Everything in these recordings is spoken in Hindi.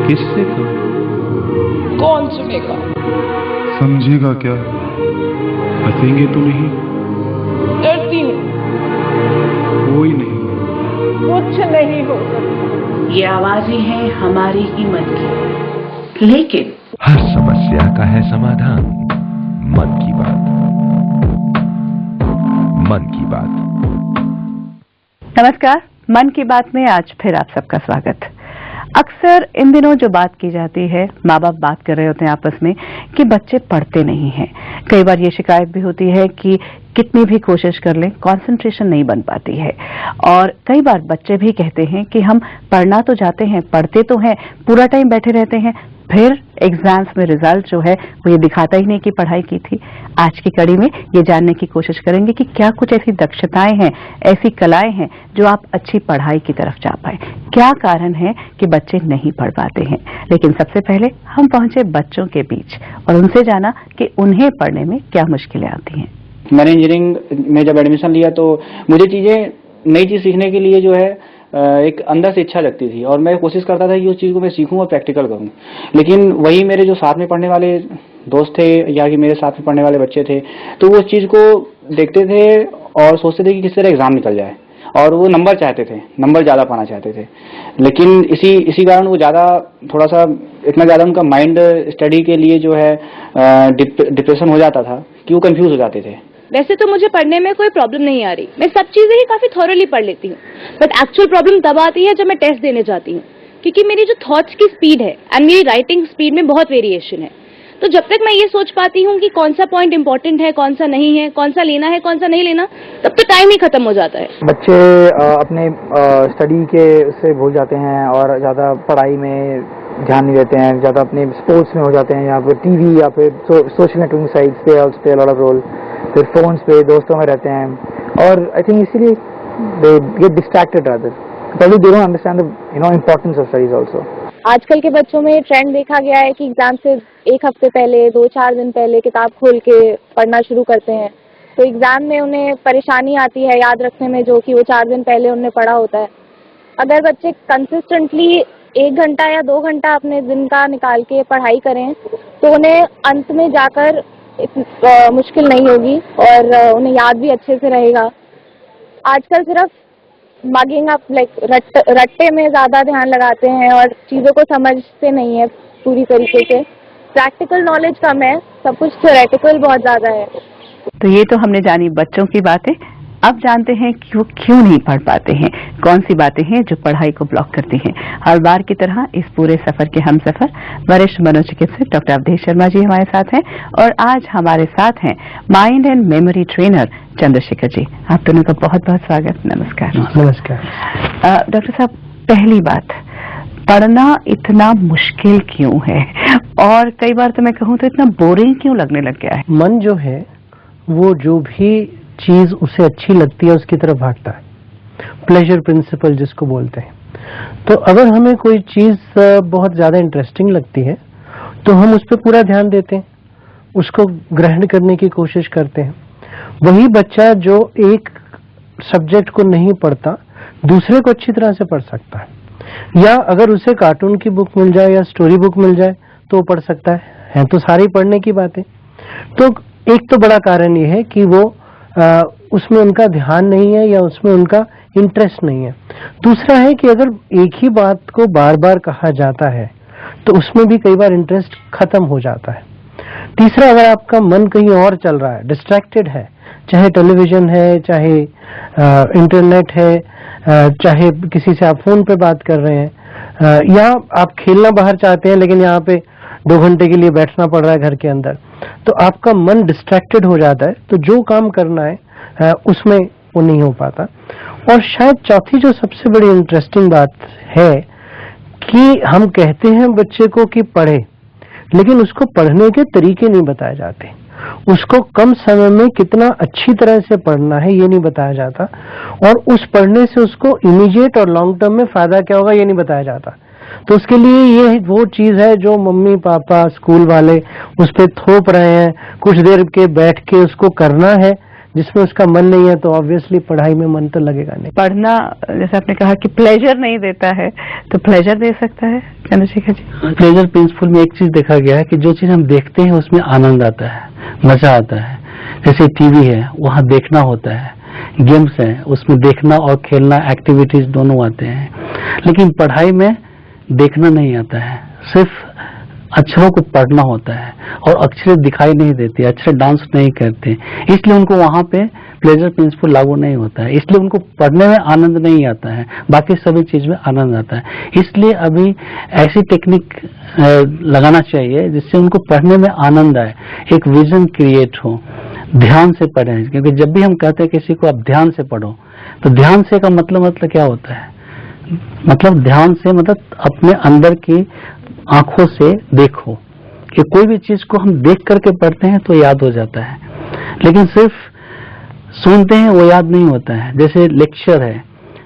किससे कहूँ? कौन सुनेगा? समझेगा क्या? हंसेंगे तो नहीं? डरती हूँ। कोई नहीं। कुछ नहीं हो सकता। ये आवाजें हैं हमारी कीमत की, लेकिन हर समस्या का है समाधान। मन की बात। मन की बात। नमस्कार, मन की बात में आज फिर आप सबका स्वागत। अक्सर इन दिनों जो बात की जाती है, माँ बाप बात कर रहे होते हैं आपस में कि बच्चे पढ़ते नहीं हैं। कई बार ये शिकायत भी होती है कि कितनी भी कोशिश कर लें कंसंट्रेशन नहीं बन पाती है। और कई बार बच्चे भी कहते हैं कि हम पढ़ना तो जाते हैं, पढ़ते तो हैं, पूरा टाइम बैठे रहते हैं, फिर एग्जाम्स में रिजल्ट जो है वो ये दिखाता ही नहीं कि पढ़ाई की थी। आज की कड़ी में ये जानने की कोशिश करेंगे कि क्या कुछ ऐसी दक्षताएं हैं, ऐसी कलाएं हैं जो आप अच्छी पढ़ाई की तरफ जा पाए। क्या कारण है कि बच्चे नहीं पढ़ पाते हैं। लेकिन सबसे पहले हम पहुंचे बच्चों के बीच और उनसे जाना कि उन्हें पढ़ने में क्या मुश्किलें आती हैं। मैंने इंजीनियरिंग में जब एडमिशन लिया तो मुझे नई चीज सीखने के लिए जो है एक अंदर से इच्छा लगती थी और मैं कोशिश करता था कि उस चीज को मैं सीखूं और प्रैक्टिकल करूं। लेकिन वही मेरे जो साथ में पढ़ने वाले दोस्त थे या कि मेरे साथ में पढ़ने वाले बच्चे थे, तो वो उस चीज को देखते थे और सोचते थे कि किस तरह एग्जाम निकल जाए, और वो नंबर चाहते थे, नंबर ज्यादा पाना चाहते थे। लेकिन इसी कारण वो ज्यादा थोड़ा सा इतना ज्यादा उनका माइंड स्टडी के लिए जो है डिप्रेशन हो जाता था कि वो कंफ्यूज हो जाते थे। वैसे तो मुझे पढ़ने में कोई प्रॉब्लम नहीं आ रही, मैं सब चीजें ही काफी थॉरोली पढ़ लेती हूँ, बट एक्चुअल प्रॉब्लम तब आती है जब मैं टेस्ट देने जाती हूँ, क्योंकि मेरी जो थॉट्स की स्पीड है एंड मेरी राइटिंग स्पीड में बहुत वेरिएशन है। तो जब तक मैं ये सोच पाती हूँ कि कौन सा पॉइंट इंपॉर्टेंट है, कौन सा नहीं है, कौन सा लेना है, कौन सा नहीं लेना, तब तो टाइम ही खत्म हो जाता है। बच्चे अपने स्टडी के से भूल जाते हैं और ज्यादा पढ़ाई में ध्यान नहीं देते हैं, ज्यादा अपने स्पोर्ट्स में हो जाते हैं या फिर टीवी या फिर सोशल नेटवर्किंग साइट्स पे also play a lot of role, फिर फोन्स पे दोस्तों में रहते हैं और आई थिंक इसीलिए they get distracted rather, probably they don't understand the importance of studies also। आजकल के बच्चों में ट्रेंड देखा गया है कि एग्जाम से एक हफ्ते पहले, 2-4 दिन पहले किताब खोल के पढ़ना शुरू करते हैं, तो एग्जाम में उन्हें परेशानी आती है याद रखने में जो कि वो 4 दिन पहले उन्हें पढ़ा होता है। अगर बच्चे कंसिस्टेंटली 1 घंटा या 2 घंटा अपने दिन का निकाल के पढ़ाई करें तो उन्हें अंत में जाकर मुश्किल नहीं होगी और उन्हें याद भी अच्छे से रहेगा। आजकल सिर्फ मगिंग अप रट्टे में ज्यादा ध्यान लगाते हैं और चीजों को समझते नहीं है पूरी तरीके से। प्रैक्टिकल नॉलेज कम है, सब कुछ थ्योरेटिकल बहुत ज्यादा है। तो ये तो हमने जानी बच्चों की बातें। अब जानते हैं कि वो क्यों नहीं पढ़ पाते हैं, कौन सी बातें हैं जो पढ़ाई को ब्लॉक करती हैं। हर बार की तरह इस पूरे सफर के हम सफर वरिष्ठ मनोचिकित्सक डॉक्टर अवधेश शर्मा जी हमारे साथ हैं और आज हमारे साथ हैं mind and memory trainer Chandrashekhar ji. आप दोनों का बहुत बहुत स्वागत। नमस्कार। नमस्कार। डॉक्टर साहब, पहली बात, पढ़ना इतना मुश्किल क्यों है और कई बार तो मैं कहूँ तो इतना बोरिंग क्यों लगने लग गया है? मन जो है वो जो भी चीज उसे अच्छी लगती है उसकी तरफ भागता है, प्लेजर प्रिंसिपल जिसको बोलते हैं। तो अगर हमें कोई चीज बहुत ज्यादा इंटरेस्टिंग लगती है तो हम उस पर पूरा ध्यान देते हैं, उसको ग्रहण करने की कोशिश करते हैं। वही बच्चा जो एक सब्जेक्ट को नहीं पढ़ता दूसरे को अच्छी तरह से पढ़ सकता है, या अगर उसे कार्टून की बुक मिल जाए या स्टोरी बुक मिल जाए तो वो पढ़ सकता है तो सारी पढ़ने की बातें। तो एक तो बड़ा कारण ये है कि वो उसमें उनका ध्यान नहीं है या उसमें उनका इंटरेस्ट नहीं है। दूसरा है कि अगर एक ही बात को बार बार कहा जाता है तो उसमें भी कई बार इंटरेस्ट खत्म हो जाता है। तीसरा, अगर आपका मन कहीं और चल रहा है, डिस्ट्रैक्टेड है, चाहे टेलीविजन है, चाहे इंटरनेट है, चाहे किसी से आप फोन पे बात कर रहे हैं, या आप खेलना बाहर चाहते हैं लेकिन यहाँ पे 2 घंटे के लिए बैठना पड़ रहा है घर के अंदर, तो आपका मन डिस्ट्रैक्टेड हो जाता है, तो जो काम करना है उसमें वो नहीं हो पाता। और शायद चौथी जो सबसे बड़ी इंटरेस्टिंग बात है कि हम कहते हैं बच्चे को कि पढ़े, लेकिन उसको पढ़ने के तरीके नहीं बताए जाते, उसको कम समय में कितना अच्छी तरह से पढ़ना है ये नहीं बताया जाता, और उस पढ़ने से उसको इमीडिएट और लॉन्ग टर्म में फायदा क्या होगा ये नहीं बताया जाता। तो उसके लिए ये वो चीज है जो मम्मी पापा स्कूल वाले उस पर थोप रहे हैं, कुछ देर के बैठ के उसको करना है, जिसमें उसका मन नहीं है तो ऑब्वियसली पढ़ाई में मन तो लगेगा नहीं। पढ़ना जैसे आपने कहा कि प्लेजर नहीं देता है, तो प्लेजर दे सकता है चंद्रशेखर जी? प्लेजर प्रिंसिपल में एक चीज देखा गया है कि जो चीज हम देखते हैं उसमें आनंद आता है, मजा आता है। जैसे टीवी है, वहाँ देखना होता है, गेम्स है, उसमें देखना और खेलना, एक्टिविटीज दोनों आते हैं। लेकिन पढ़ाई में देखना नहीं आता है, सिर्फ अक्षरों को पढ़ना होता है, और अक्षर दिखाई नहीं देते, अक्षर डांस नहीं करते, इसलिए उनको वहां पे प्लेजर प्रिंसिपल लागू नहीं होता है। इसलिए उनको पढ़ने में आनंद नहीं आता है, बाकी सभी चीज में आनंद आता है। इसलिए अभी ऐसी टेक्निक लगाना चाहिए जिससे उनको पढ़ने में आनंद आए, एक विजन क्रिएट हो, ध्यान से पढ़ें। क्योंकि जब भी हम कहते हैं किसी को आप ध्यान से पढ़ो, तो ध्यान से का मतलब क्या होता है? मतलब ध्यान से मतलब अपने अंदर की आंखों से देखो, कि कोई भी चीज को हम देख करके पढ़ते हैं तो याद हो जाता है, लेकिन सिर्फ सुनते हैं वो याद नहीं होता है। जैसे लेक्चर है,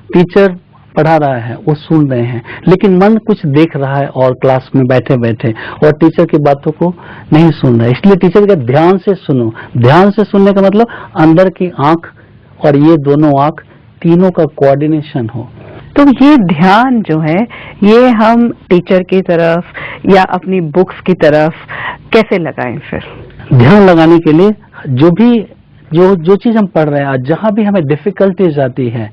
टीचर पढ़ा रहा है, वो सुन रहे हैं, लेकिन मन कुछ देख रहा है और क्लास में बैठे बैठे, और टीचर की बातों को नहीं सुन रहा है। इसलिए टीचर का ध्यान से सुनो। ध्यान से सुनने का मतलब अंदर की आंख और ये दोनों आंख तीनों का कोऑर्डिनेशन हो। तो ये ध्यान जो है, ये हम टीचर की तरफ या अपनी बुक्स की तरफ कैसे लगाएं? फिर ध्यान लगाने के लिए जो चीज हम पढ़ रहे हैं, जहां भी हमें डिफिकल्टीज आती है,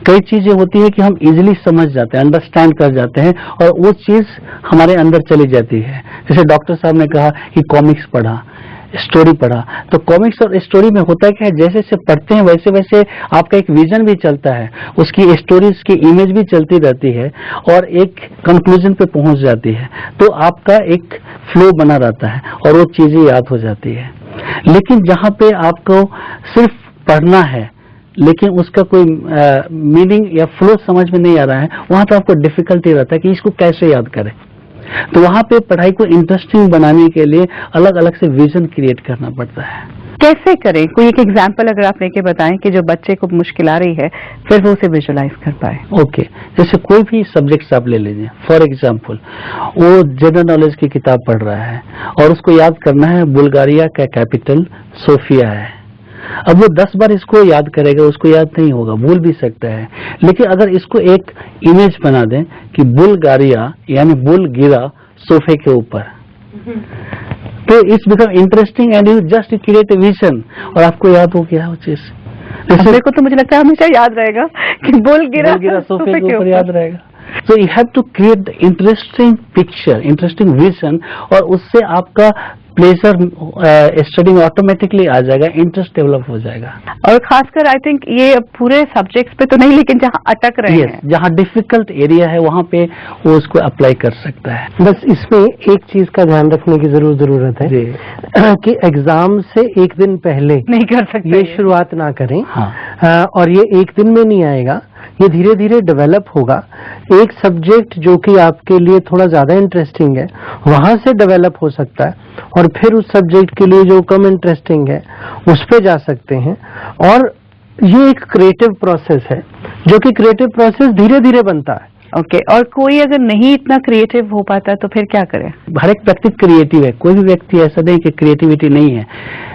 कई चीजें होती है कि हम इजीली समझ जाते हैं, अंडरस्टैंड कर जाते हैं, और वो चीज हमारे अंदर चली जाती है। जैसे डॉक्टर साहब ने कहा कि कॉमिक्स पढ़ा, स्टोरी पढ़ा, तो कॉमिक्स और स्टोरी में होता है क्या है, जैसे जैसे पढ़ते हैं वैसे वैसे आपका एक विजन भी चलता है, उसकी स्टोरीज की इमेज भी चलती रहती है, और एक कंक्लूजन पे पहुंच जाती है, तो आपका एक फ्लो बना रहता है और वो चीजें याद हो जाती है। लेकिन जहां पे आपको सिर्फ पढ़ना है लेकिन उसका कोई मीनिंग या फ्लो समझ में नहीं आ रहा है, वहां तो आपको डिफिकल्टी रहता है कि इसको कैसे याद करें। तो वहां पे पढ़ाई को इंटरेस्टिंग बनाने के लिए अलग अलग से विजन क्रिएट करना पड़ता है। कैसे करें? कोई एक एग्जांपल अगर आप लेके बताएं कि जो बच्चे को मुश्किल आ रही है फिर वो उसे विजुलाइज कर पाए। ओके, जैसे कोई भी सब्जेक्ट्स आप ले लीजिए, फॉर एग्जांपल वो जनरल नॉलेज की किताब पढ़ रहा है और उसको याद करना है बुल्गारिया का कैपिटल सोफिया है। अब वो 10 बार इसको याद करेगा, उसको याद नहीं होगा, भूल भी सकता है। लेकिन अगर इसको एक इमेज बना दें कि बुल्गारिया यानी बुल गिरा सोफे के ऊपर, तो it's become interesting and you just create a vision, और आपको याद हो गया वो चीज। मेरे को तो मुझे लगता है हमेशा याद रहेगा कि बुल गिरा सोफे के ऊपर याद रहेगा। So you have to create the interesting picture, interesting vision, और उससे आपका प्लेजर स्टडी में ऑटोमेटिकली आ जाएगा, इंटरेस्ट डेवलप हो जाएगा। और खासकर आई थिंक ये पूरे सब्जेक्ट्स पे तो नहीं, लेकिन जहाँ अटक रहे हैं, जहाँ डिफिकल्ट एरिया है वहाँ पे वो उसको अप्लाई कर सकता है। बस इसमें एक चीज का ध्यान रखने की जरूरत है कि एग्जाम से एक दिन पहले नहीं कर सकते, ये शुरुआत ना करें। हाँ। और ये एक दिन में नहीं आएगा, ये धीरे धीरे डेवलप होगा। एक सब्जेक्ट जो कि आपके लिए थोड़ा ज्यादा इंटरेस्टिंग है वहां से डेवलप हो सकता है, और फिर उस सब्जेक्ट के लिए जो कम इंटरेस्टिंग है उस पे जा सकते हैं। और ये एक क्रिएटिव प्रोसेस है, जो कि क्रिएटिव प्रोसेस धीरे धीरे बनता है। ओके, और कोई अगर नहीं इतना क्रिएटिव हो पाता तो फिर क्या करें? हर एक व्यक्ति क्रिएटिव है, कोई भी व्यक्ति ऐसा नहीं कि क्रिएटिविटी नहीं है,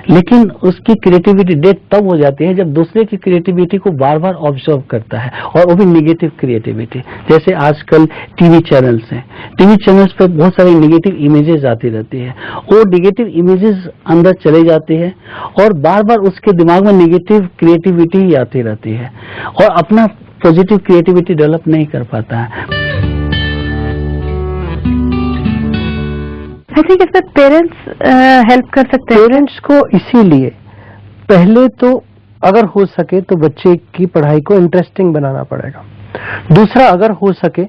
लेकिन उसकी क्रिएटिविटी डेड तब हो जाती है जब दूसरे की क्रिएटिविटी को बार बार ऑब्जर्व करता है, और वो भी निगेटिव क्रिएटिविटी। जैसे आजकल टीवी चैनल्स हैं, टीवी चैनल्स पे बहुत सारी निगेटिव इमेजेस आती रहती है, वो निगेटिव इमेजेस अंदर चले जाती है और बार बार उसके दिमाग में निगेटिव क्रिएटिविटी ही आती रहती है, और अपना पॉजिटिव क्रिएटिविटी डेवलप नहीं कर पाता है। आई थिंक इसमें पेरेंट्स हेल्प कर सकते हैं। पेरेंट्स को इसीलिए पहले तो अगर हो सके तो बच्चे की पढ़ाई को इंटरेस्टिंग बनाना पड़ेगा। दूसरा, अगर हो सके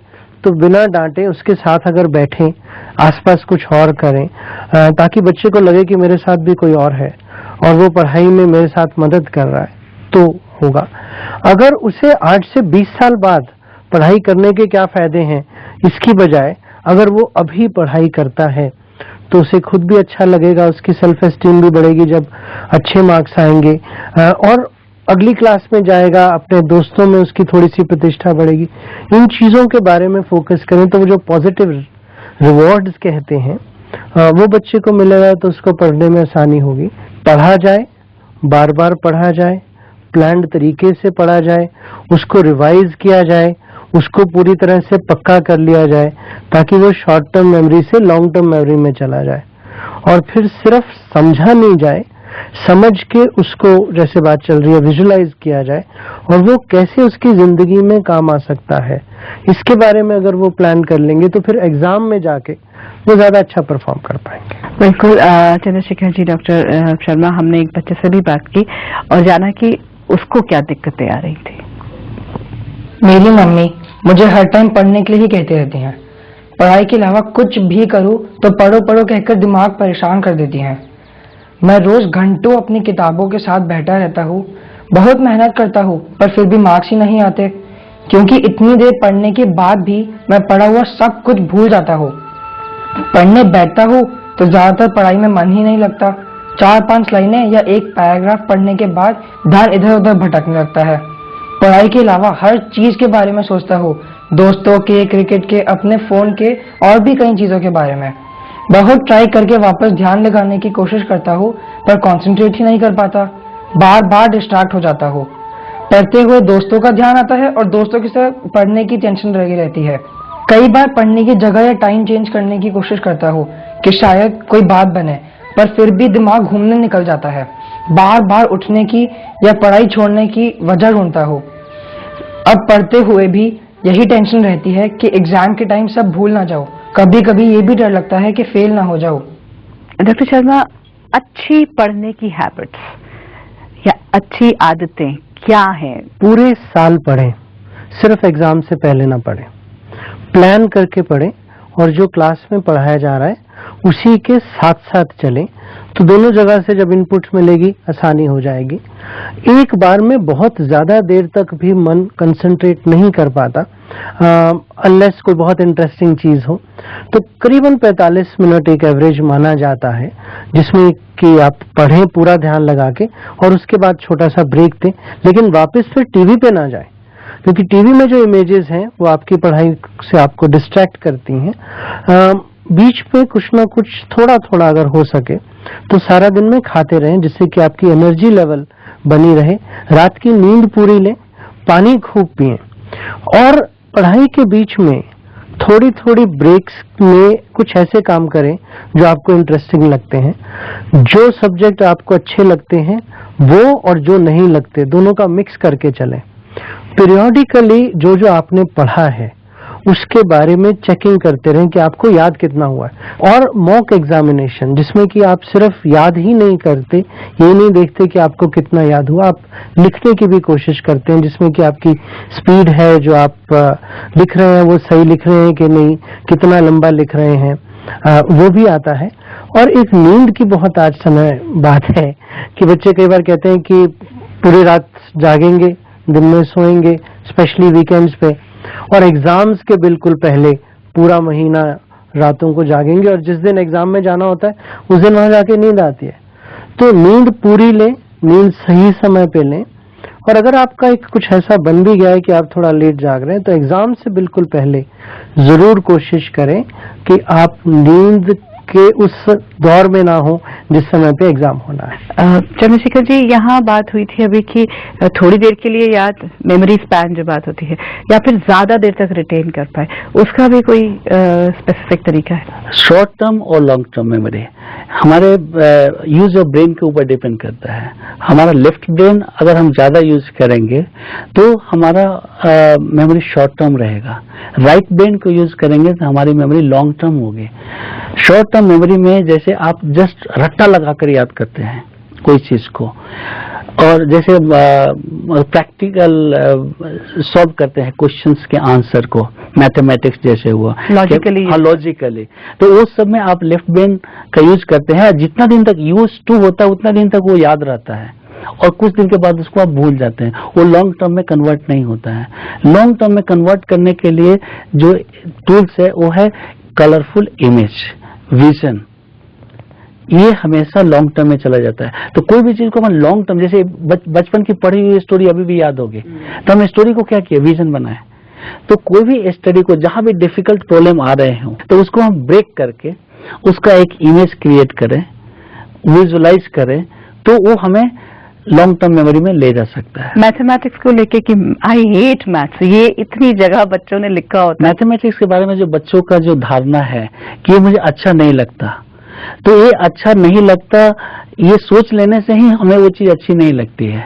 तो बिना डांटे उसके साथ अगर बैठें, आसपास कुछ और करें, ताकि बच्चे को लगे कि मेरे साथ भी कोई और है और वो पढ़ाई में मेरे साथ मदद कर रहा है, तो होगा। अगर उसे 8 से 20 साल बाद पढ़ाई करने के क्या फायदे हैं, इसकी बजाय अगर वो अभी पढ़ाई करता है तो उसे खुद भी अच्छा लगेगा, उसकी सेल्फ एस्टीम भी बढ़ेगी जब अच्छे मार्क्स आएंगे, और अगली क्लास में जाएगा, अपने दोस्तों में उसकी थोड़ी सी प्रतिष्ठा बढ़ेगी। इन चीजों के बारे में फोकस करें तो वो जो पॉजिटिव रिवॉर्ड्स कहते हैं वो बच्चे को मिलेगा, तो उसको पढ़ने में आसानी होगी। पढ़ा जाए बार बार पढ़ा जाए, प्लान्ड तरीके से पढ़ा जाए, उसको रिवाइज किया जाए, उसको पूरी तरह से पक्का कर लिया जाए ताकि वो शॉर्ट टर्म मेमोरी से लॉन्ग टर्म मेमोरी में चला जाए। और फिर सिर्फ समझा नहीं जाए, समझ के उसको, जैसे बात चल रही है, विजुलाइज किया जाए और वो कैसे उसकी जिंदगी में काम आ सकता है, इसके बारे में अगर वो प्लान कर लेंगे तो फिर एग्जाम में जाके वो ज्यादा अच्छा परफॉर्म कर पाएंगे। बिल्कुल चंद्रशेखर जी, डॉक्टर शर्मा, हमने एक बच्चे से भी बात की और जाना कि उसको क्या दिक्कतें आ रही थी। मेरी मम्मी मुझे हर टाइम पढ़ने के लिए ही कहती रहती हैं। पढ़ाई के अलावा कुछ भी करूं तो पढ़ो पढ़ो कहकर दिमाग परेशान कर देती हैं। मैं रोज घंटों अपनी किताबों के साथ बैठा रहता हूँ, बहुत मेहनत करता हूँ, पर फिर भी मार्क्स ही नहीं आते, क्योंकि इतनी देर पढ़ने के बाद भी मैं पढ़ा हुआ सब कुछ भूल जाता हूँ। पढ़ने बैठता हूँ तो ज्यादातर पढ़ाई में मन ही नहीं लगता। 4-5 लाइनें या एक पैराग्राफ पढ़ने के बाद ध्यान इधर उधर भटकने लगता है। पढ़ाई के अलावा हर चीज के बारे में सोचता हूँ, दोस्तों के, क्रिकेट के, अपने फोन के और भी कई चीजों के बारे में। बहुत ट्राई करके वापस ध्यान लगाने की कोशिश करता हूँ, पर कंसंट्रेट ही नहीं कर पाता, बार बार डिस्ट्रैक्ट हो जाता हूँ। पढ़ते हुए दोस्तों का ध्यान आता है और दोस्तों के साथ पढ़ने की टेंशन लगी रहती है। कई बार पढ़ने की जगह या टाइम चेंज करने की कोशिश करता हूँ कि शायद कोई बात बने, पर फिर भी दिमाग घूमने निकल जाता है। बार बार उठने की या पढ़ाई छोड़ने की वजह ढूंढता हूँ। अब पढ़ते हुए भी यही टेंशन रहती है कि एग्जाम के टाइम सब भूल ना जाओ। कभी कभी ये भी डर लगता है कि फेल ना हो जाओ। डॉक्टर शर्मा, अच्छी पढ़ने की हैबिट्स या अच्छी आदतें क्या हैं? पूरे साल पढ़ें, सिर्फ एग्जाम से पहले ना पढ़ें, प्लान करके पढ़ें और जो क्लास में पढ़ाया जा रहा है उसी के साथ साथ चलें, तो दोनों जगह से जब इनपुट मिलेगी आसानी हो जाएगी। एक बार में बहुत ज्यादा देर तक भी मन कंसंट्रेट नहीं कर पाता अनलेस कोई बहुत इंटरेस्टिंग चीज हो, तो करीबन 45 मिनट एक एवरेज माना जाता है जिसमें कि आप पढ़ें पूरा ध्यान लगा के और उसके बाद छोटा सा ब्रेक दें, लेकिन वापस फिर टीवी पे ना जाए, क्योंकि टीवी में जो इमेजेस हैं वो आपकी पढ़ाई से आपको डिस्ट्रैक्ट करती हैं। बीच पे कुछ ना कुछ थोड़ा थोड़ा अगर हो सके तो सारा दिन में खाते रहें, जिससे कि आपकी एनर्जी लेवल बनी रहे। रात की नींद पूरी लें, पानी खूब पिएं और पढ़ाई के बीच में थोड़ी थोड़ी ब्रेक्स में कुछ ऐसे काम करें जो आपको इंटरेस्टिंग लगते हैं। जो सब्जेक्ट आपको अच्छे लगते हैं वो और जो नहीं लगते दोनों का मिक्स करके चलें। पीरियोडिकली जो जो आपने पढ़ा है उसके बारे में चेकिंग करते रहें कि आपको याद कितना हुआ है। और मॉक एग्जामिनेशन, जिसमें कि आप सिर्फ याद ही नहीं करते, ये नहीं देखते कि आपको कितना याद हुआ, आप लिखने की भी कोशिश करते हैं, जिसमें कि आपकी स्पीड है जो आप लिख रहे हैं वो सही लिख रहे हैं कि नहीं, कितना लंबा लिख रहे हैं, वो भी आता है। और एक नींद की बहुत आज समय बात है कि बच्चे कई बार कहते हैं कि पूरी रात जागेंगे, दिन में सोएंगे, स्पेशली वीकेंड्स पे, और एग्जाम्स के बिल्कुल पहले पूरा महीना रातों को जागेंगे और जिस दिन एग्जाम में जाना होता है उस दिन वहां जाके नींद आती है। तो नींद पूरी लें, नींद सही समय पे लें। और अगर आपका एक कुछ ऐसा बन भी गया है कि आप थोड़ा लेट जाग रहे हैं तो एग्जाम से बिल्कुल पहले जरूर कोशिश करें कि आप नींद के उस दौर में ना हो जिस समय पे एग्जाम होना है। चंद्रशेखर जी, यहाँ बात हुई थी अभी कि थोड़ी देर के लिए याद, मेमोरी स्पैन जो बात होती है, या फिर ज्यादा देर तक रिटेन कर पाए, उसका भी कोई स्पेसिफिक तरीका है? शॉर्ट टर्म और लॉन्ग टर्म मेमोरी हमारे यूज ऑफ ब्रेन के ऊपर डिपेंड करता है। हमारा लेफ्ट ब्रेन अगर हम ज्यादा यूज करेंगे तो हमारा मेमोरी शॉर्ट टर्म रहेगा, राइट ब्रेन को यूज करेंगे तो हमारी मेमोरी लॉन्ग टर्म होगी। शॉर्ट टर्म मेमोरी में जैसे आप जस्ट रट्टा लगाकर याद करते हैं कोई चीज को, और जैसे प्रैक्टिकल सॉल्व करते हैं क्वेश्चंस के आंसर को, मैथमेटिक्स जैसे हुआ लॉजिकली, तो उस सब में आप लेफ्ट ब्रेन का यूज करते हैं। जितना दिन तक यूज टू होता है उतना दिन तक वो याद रहता है और कुछ दिन के बाद उसको आप भूल जाते हैं, वो लॉन्ग टर्म में कन्वर्ट नहीं होता है। लॉन्ग टर्म में कन्वर्ट करने के लिए जो टूल्स है वो है कलरफुल इमेज, विजन, ये हमेशा लॉन्ग टर्म में चला जाता है। तो कोई भी चीज को हम लॉन्ग टर्म, जैसे बचपन की पढ़ी हुई स्टोरी अभी भी याद होगी, तो हम स्टोरी को क्या किया, विजन बनाए। तो कोई भी स्टडी को जहां भी डिफिकल्ट प्रॉब्लम आ रहे हो तो उसको हम ब्रेक करके उसका एक इमेज क्रिएट करें, विजुलाइज करें, तो वो हमें लॉन्ग टर्म मेमोरी में ले जा सकता है। मैथमेटिक्स को लेके कि आई हेट मैथ्स, ये इतनी जगह बच्चों ने लिखा होता है। मैथमेटिक्स के बारे में जो बच्चों का जो धारणा है कि ये मुझे अच्छा नहीं लगता, तो ये अच्छा नहीं लगता ये सोच लेने से ही हमें वो चीज अच्छी नहीं लगती है,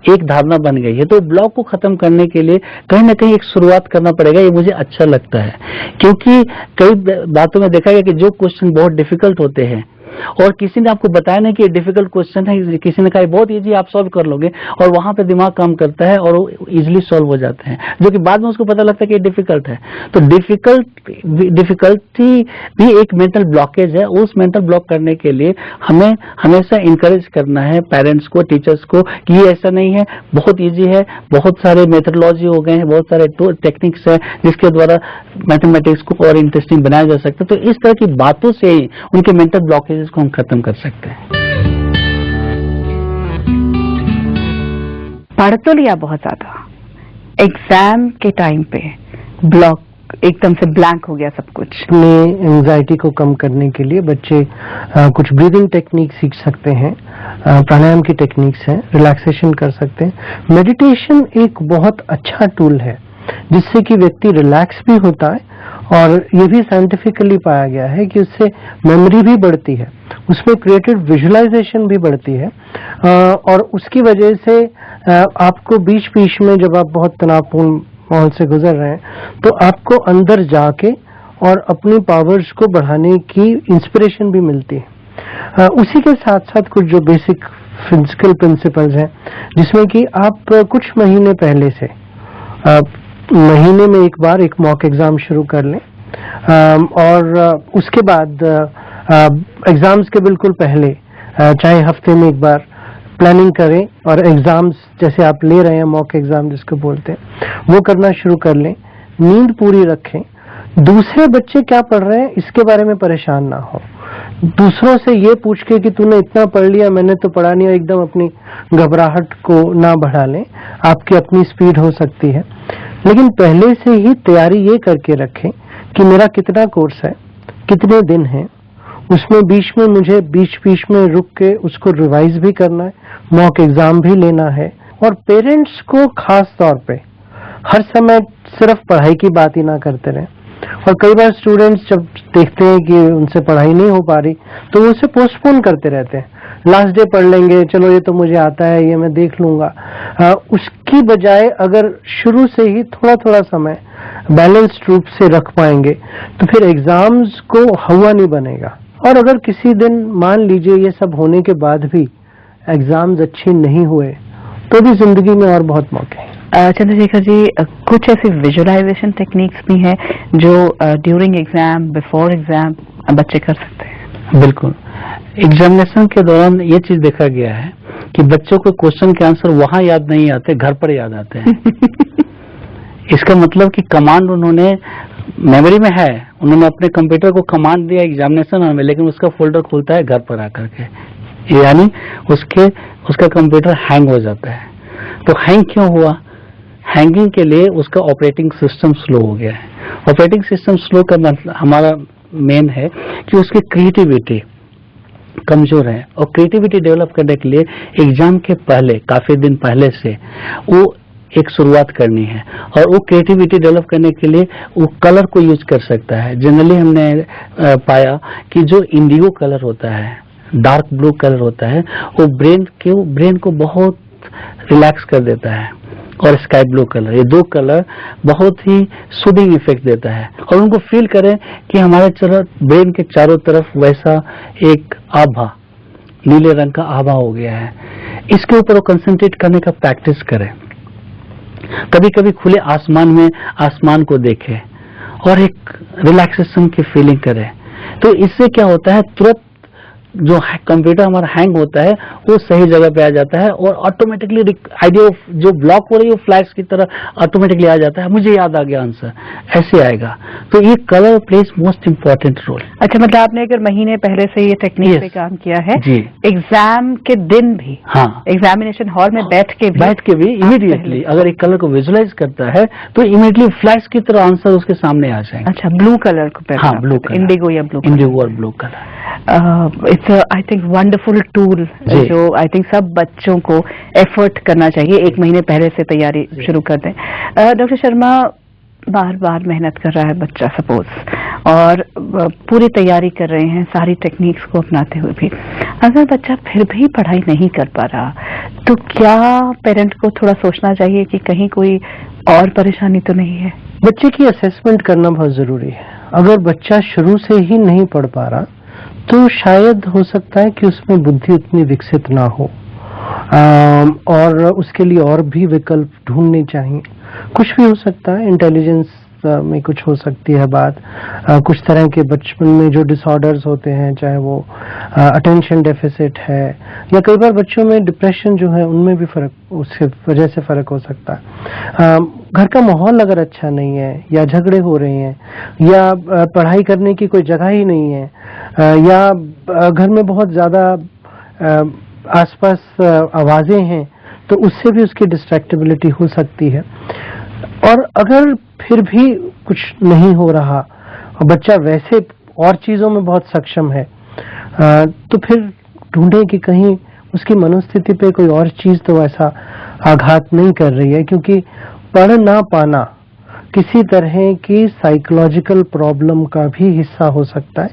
एक धारणा बन गई है। तो ब्लॉक को खत्म करने के लिए कहीं ना कहीं एक शुरुआत करना पड़ेगा, ये मुझे अच्छा लगता है। क्योंकि कई बातों में देखा गया कि जो क्वेश्चन बहुत डिफिकल्ट होते हैं और किसी ने आपको बताया नहीं कि ये डिफिकल्ट क्वेश्चन है, किसी ने कहा बहुत इजी आप सॉल्व कर लोगे, और वहां पे दिमाग काम करता है और वो इजीली सॉल्व हो जाते हैं, जो कि बाद में उसको पता लगता है कि ये डिफिकल्ट है। तो डिफिकल्टी भी एक मेंटल ब्लॉकेज है। उस मेंटल ब्लॉक करने के लिए हमें हमेशा इंकरेज करना है पेरेंट्स को, टीचर्स को, कि ये ऐसा नहीं है, बहुत ईजी है, बहुत सारे मेथडोलॉजी हो गए हैं, बहुत सारे टेक्निक्स है जिसके द्वारा मैथमेटिक्स को और इंटरेस्टिंग बनाया जा सकता है। तो इस तरह की बातों से ही उनके मेंटल ब्लॉकेज को हम खत्म कर सकते हैं। पढ़ तो लिया बहुत ज्यादा, एग्जाम के टाइम पे ब्लॉक एकदम से ब्लैंक हो गया सब कुछ। अपनी एंजाइटी को कम करने के लिए बच्चे कुछ ब्रीदिंग टेक्निक सीख सकते हैं, प्राणायाम की टेक्निक्स हैं, रिलैक्सेशन कर सकते हैं। मेडिटेशन एक बहुत अच्छा टूल है जिससे कि व्यक्ति रिलैक्स भी होता है, और ये भी साइंटिफिकली पाया गया है कि उससे मेमोरी भी बढ़ती है, उसमें क्रिएटिव विजुअलाइजेशन भी बढ़ती है, और उसकी वजह से आपको बीच बीच में जब आप बहुत तनावपूर्ण माहौल से गुजर रहे हैं तो आपको अंदर जाके और अपनी पावर्स को बढ़ाने की इंस्पिरेशन भी मिलती है। उसी के साथ साथ कुछ जो बेसिक फिजिकल प्रिंसिपल्स हैं जिसमें कि आप कुछ महीने पहले से महीने में एक बार एक मॉक एग्जाम शुरू कर लें, और उसके बाद एग्जाम्स के बिल्कुल पहले चाहे हफ्ते में एक बार प्लानिंग करें, और एग्जाम्स जैसे आप ले रहे हैं मॉक एग्जाम जिसको बोलते हैं वो करना शुरू कर लें। नींद पूरी रखें, दूसरे बच्चे क्या पढ़ रहे हैं इसके बारे में परेशान ना हो, दूसरों से ये पूछ के कि तूने इतना पढ़ लिया मैंने तो पढ़ा नहीं, एकदम अपनी घबराहट को ना बढ़ा लें, आपकी अपनी स्पीड हो सकती है। लेकिन पहले से ही तैयारी ये करके रखें कि मेरा कितना कोर्स है, कितने दिन हैं, उसमें बीच में मुझे बीच में रुक के उसको रिवाइज भी करना है, मॉक एग्जाम भी लेना है। और पेरेंट्स को खास तौर पे हर समय सिर्फ पढ़ाई की बात ही ना करते रहें, और कई बार स्टूडेंट्स जब देखते हैं कि उनसे पढ़ाई नहीं हो पा रही तो वो उसे पोस्टपोन करते रहते हैं, लास्ट डे पढ़ लेंगे, चलो ये तो मुझे आता है, ये मैं देख लूंगा। उसकी बजाय अगर शुरू से ही थोड़ा थोड़ा समय बैलेंस्ड रूप से रख पाएंगे तो फिर एग्जाम्स को हवा नहीं बनेगा। और अगर किसी दिन मान लीजिए ये सब होने के बाद भी एग्जाम्स अच्छे नहीं हुए तो भी जिंदगी में और बहुत मौके हैं। चंद्रशेखर जी, कुछ ऐसी विजुअलाइजेशन टेक्निक्स भी हैं जो ड्यूरिंग एग्जाम, बिफोर एग्जाम बच्चे कर सकते हैं? बिल्कुल। एग्जामिनेशन के दौरान ये चीज देखा गया है कि बच्चों को क्वेश्चन के आंसर वहां याद नहीं आते, घर पर याद आते हैं। इसका मतलब कि कमांड उन्होंने मेमोरी में है, उन्होंने अपने कंप्यूटर को कमांड दिया एग्जामिनेशन में, लेकिन उसका फोल्डर खुलता है घर पर आकर के, यानी उसका कंप्यूटर हैंग हो जाता है। तो हैंग क्यों हुआ? हैंगिंग के लिए उसका ऑपरेटिंग सिस्टम स्लो हो गया है। ऑपरेटिंग सिस्टम स्लो का मतलब हमारा मेन है कि उसकी क्रिएटिविटी कमजोर है, और क्रिएटिविटी डेवलप करने के लिए एग्जाम के पहले, काफी दिन पहले से वो एक शुरुआत करनी है, और वो क्रिएटिविटी डेवलप करने के लिए वो कलर को यूज कर सकता है। जनरली हमने पाया कि जो इंडिगो कलर होता है, डार्क ब्लू कलर होता है, वो ब्रेन को बहुत रिलैक्स कर देता है, और स्काई ब्लू कलर, ये दो कलर बहुत ही सूदिंग इफेक्ट देता है, और उनको फील करें कि हमारे ब्रेन के चारों तरफ वैसा एक आभा, नीले रंग का आभा हो गया है। इसके ऊपर वो कंसंट्रेट करने का प्रैक्टिस करें। कभी कभी खुले आसमान में आसमान को देखें और एक रिलैक्सेशन की फीलिंग करें। तो इससे क्या होता है, तुरंत जो कंप्यूटर हमारा हैंग होता है वो सही जगह पे आ जाता है, और ऑटोमेटिकली आइडिया जो ब्लॉक हो रही है फ्लैश की तरह ऑटोमेटिकली आ जाता है, मुझे याद आ गया आंसर, ऐसे आएगा। तो ये colour plays most important role. अच्छा, मतलब आपने अगर महीने पहले से ये टेक्निक पे काम किया है, एग्जाम के दिन भी, हाँ, एग्जामिनेशन हॉल में बैठ के भी इमीडिएटली अगर एक कलर को विजुअलाइज करता है तो इमीडिएटली फ्लैश की तरह आंसर उसके सामने आ जाएगा। अच्छा, ब्लू कलर को, हाँ, ब्लू कलर, इंडिगो या ब्लू, इंडिगो और blue colour. It's I think wonderful tool जो आई थिंक सब बच्चों को एफर्ट करना चाहिए, 1 महीने पहले से तैयारी शुरू कर दें। डॉक्टर शर्मा, बार बार मेहनत कर रहा है बच्चा सपोज, और पूरी तैयारी कर रहे हैं सारी टेक्निक्स को अपनाते हुए भी, अगर बच्चा फिर भी पढ़ाई नहीं कर पा रहा तो क्या पेरेंट को थोड़ा सोचना चाहिए कि कहीं कोई और परेशानी तो नहीं है? बच्चे की असेसमेंट करना बहुत जरूरी है। अगर बच्चा शुरू से ही नहीं पढ़ पा रहा तो शायद हो सकता है कि उसमें बुद्धि उतनी विकसित ना हो, और उसके लिए और भी विकल्प ढूंढने चाहिए। कुछ भी हो सकता है, इंटेलिजेंस में कुछ हो सकती है बात, कुछ तरह के बचपन में जो डिसऑर्डर्स होते हैं, चाहे वो अटेंशन डेफिसिट है, या कई बार बच्चों में डिप्रेशन जो है उनमें भी फर्क, उससे वजह से फर्क हो सकता है। घर का माहौल अगर अच्छा नहीं है, या झगड़े हो रहे हैं, या पढ़ाई करने की कोई जगह ही नहीं है, या घर में बहुत ज्यादा आसपास आवाजें हैं, तो उससे भी उसकी डिस्ट्रैक्टिबिलिटी हो सकती है। और अगर फिर भी कुछ नहीं हो रहा और बच्चा वैसे और चीजों में बहुत सक्षम है, तो फिर ढूंढे कि कहीं उसकी मनोस्थिति पे कोई और चीज तो ऐसा आघात नहीं कर रही है, क्योंकि पढ़ ना पाना किसी तरह की साइकोलॉजिकल प्रॉब्लम का भी हिस्सा हो सकता है,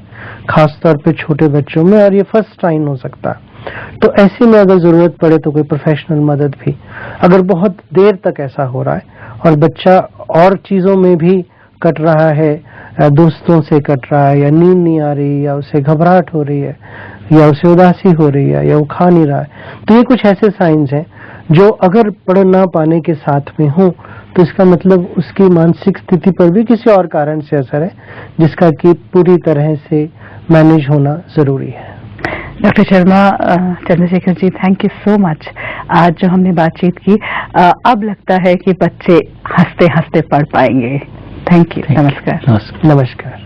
खासतौर पे छोटे बच्चों में, और ये फर्स्ट साइन हो सकता है। तो ऐसे में अगर जरूरत पड़े तो कोई प्रोफेशनल मदद भी, अगर बहुत देर तक ऐसा हो रहा है और बच्चा और चीजों में भी कट रहा है, दोस्तों से कट रहा है, या नींद नहीं आ रही, या उसे घबराहट हो रही है, या उसे उदासी हो रही है, या वो खा नहीं रहा है, तो ये कुछ ऐसे साइंस हैं जो अगर पढ़ ना पाने के साथ में हो तो इसका मतलब उसकी मानसिक स्थिति पर भी किसी और कारण से असर है, जिसका कि पूरी तरह से मैनेज होना जरूरी है। Doctor Sharma, Chandrashekhar ji, thank you so much. आज जो हमने बातचीत की, अब लगता है कि बच्चे हंसते हंसते पढ़ पाएंगे। Thank you. नमस्कार। नमस्कार।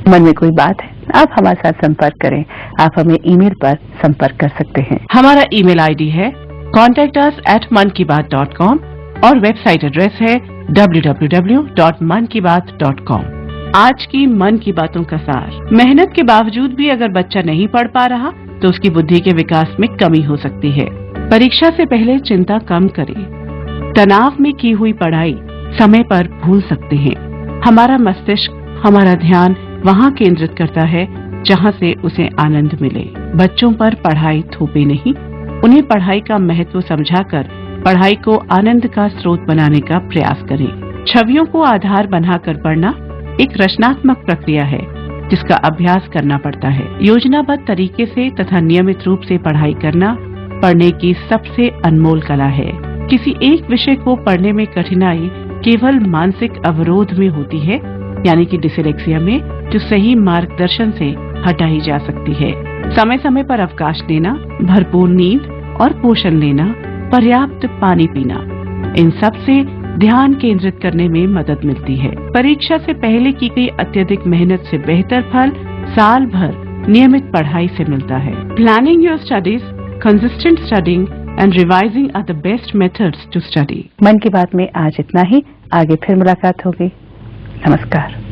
मन में कोई बात है, आप हमारे साथ संपर्क करें। आप हमें ईमेल पर संपर्क कर सकते हैं। हमारा ईमेल आईडी है contactus@mankibaat.com और वेबसाइट एड्रेस है www.mankibaat.com। आज की मन की बातों का सार, मेहनत के बावजूद भी अगर बच्चा नहीं पढ़ पा रहा तो उसकी बुद्धि के विकास में कमी हो सकती है। परीक्षा से पहले चिंता कम करें। तनाव में की हुई पढ़ाई समय पर भूल सकते हैं। हमारा मस्तिष्क हमारा ध्यान वहाँ केंद्रित करता है जहाँ से उसे आनंद मिले। बच्चों पर पढ़ाई थोपे नहीं, उन्हें पढ़ाई का महत्व समझाकर पढ़ाई को आनंद का स्रोत बनाने का प्रयास करें। छवियों को आधार बनाकर पढ़ना एक रचनात्मक प्रक्रिया है जिसका अभ्यास करना पड़ता है। योजनाबद्ध तरीके से तथा नियमित रूप से पढ़ाई करना पढ़ने की सबसे अनमोल कला है। किसी एक विषय को पढ़ने में कठिनाई केवल मानसिक अवरोध में होती है, यानी कि डिसलेक्सिया में, जो सही मार्गदर्शन से हटाई जा सकती है। समय समय पर अवकाश लेना, भरपूर नींद और पोषण लेना, पर्याप्त पानी पीना, इन सब से ध्यान केंद्रित करने में मदद मिलती है। परीक्षा से पहले की गई अत्यधिक मेहनत से बेहतर फल साल भर नियमित पढ़ाई से मिलता है। Planning your studies, consistent studying and revising are the best methods to study. मन की बात में आज इतना ही। आगे फिर मुलाकात होगी। नमस्कार।